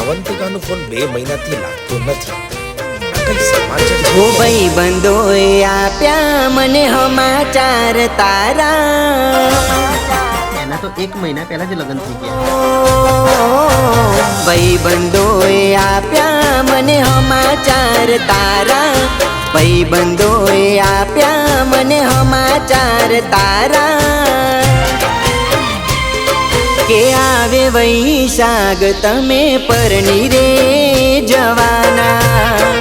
અવંતિકાનો phone 2 મહિનાથી લાગતો નથી. કઈ સમાચાર છે? ઓ ભાઈ બંધોએ આપ્યા મને સમાચાર તારા, એના તો 1 મહિના પહેલા જ લગ્ન થઈ ગયા. ભાઈ બંધોએ આપ્યા મને સમાચાર તારા, ભાઈ બંધોએ આપ્યા મને સમાચાર તારા, કે આવે વૈશાખ તમે પરણી રે જવાના.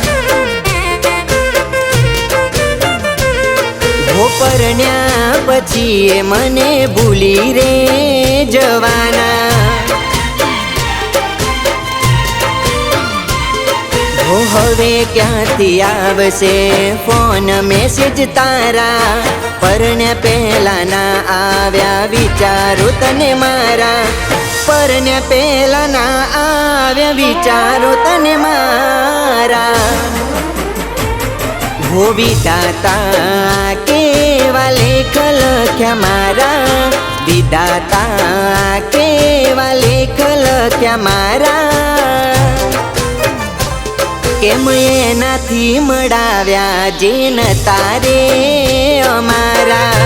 હો પરણ્યા પછી એ મને ભૂલી રે જવાના. હો હવે ક્યાંથી આવશે ફોન મેસેજ તારા, પરણ્યા પહેલા ના આવ્યા વિચારો તને મારા, પરણ્યા પહેલા ના આવ્યા વિચારો તને મારા. હો વિધાતા કેવા લેખ લખ્યા મારા, વિધાતા કેવા લેખ લખ્યા મારા, કેમ એનાથી મળાવ્યા જેન તારે અમારા.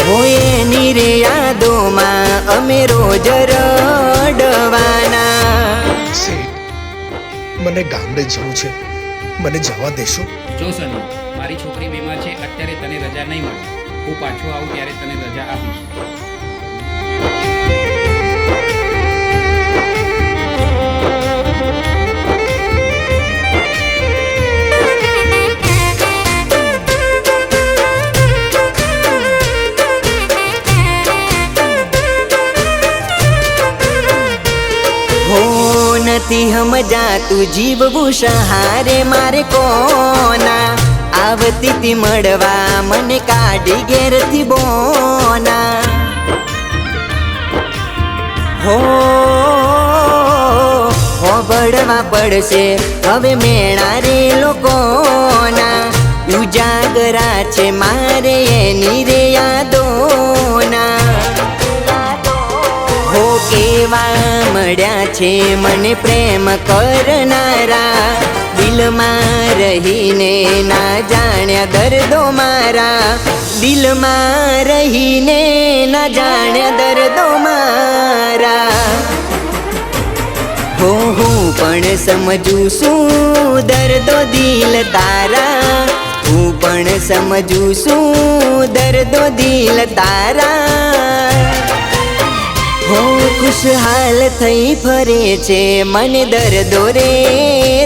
હોય એની રે યાદોમાં અમે રોજ રડવાના. મને ગામડે જવું છે, મને જવા દેશો? જો સનુ, મારી છોકરી બીમાર છે, અત્યારે તને રજા નહીં મળે. હું પાછો આવું ત્યારે તને રજા આપીશ. નથી સમજાતું જીવવું સહારે મારે કોના, આવતી તી મળવા મને કાઢી ઘેરથી બોના. હો હોબળવા પડશે હવે મેળા રે લોકોના, ઉજાગરા છે મારે એની રે યાદોના. હો કેવા મળ્યા છે મને પ્રેમ કરનારા, દિલમાં રહીને ના જાણ્યા દર્દો મારા, દિલમાં રહીને ના જાણ્યા દર્દો મારા. હો હું પણ સમજું છું દર્દો દિલ તારા, હું પણ સમજું છું દર્દો દિલ તારા. હો ખુશહાલ થઈ ફરે છે મને દર્દો રે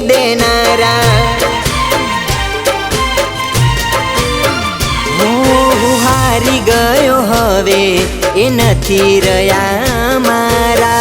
દેનારા. હું હારી ગયો હવે એ નથી રહ્યા મારા.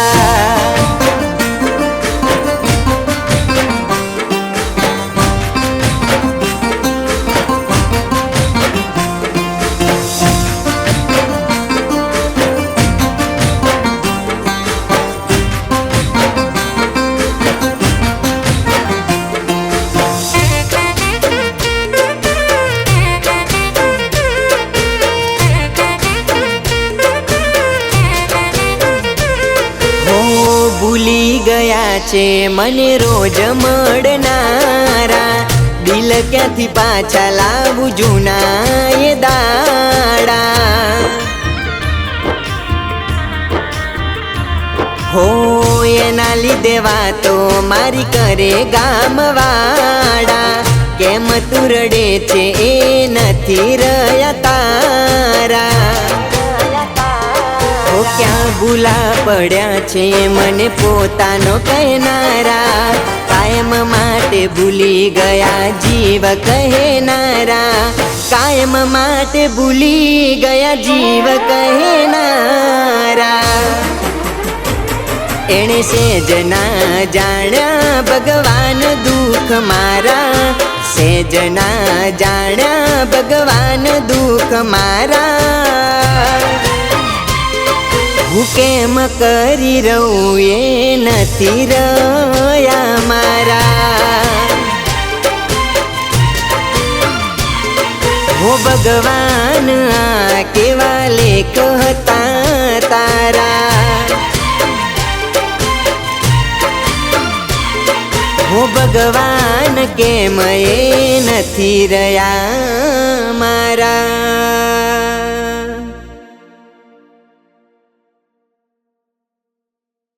ભૂલી ગયા છે મને રોજ મળનારા, દિલ ક્યાંથી પાછા લાવું જૂના એ દાડા. હો એના લીધે વાતો મારી કરે ગામવાળા, કેમ તું રડે છે એ નથી રહ્યા તારા. ક્યાં ભૂલા પડ્યા છે મને પોતાનો કહેનારા, કાયમ માટે ભૂલી ગયા જીવ કહેનારા, કાયમ માટે ભૂલી ગયા જીવ કહેનારા. એણે સેજ ના જાણ્યા ભગવાન દુઃખ મારા, સેજ ના જાણ્યા ભગવાન દુઃખ મારા. હું કેમ કરી રહું એ નથી રહ્યા મારા. હો ભગવાન આ કેવા લેખ હતા તારા હો ભગવાન કેમ એ નથી રહ્યા મારા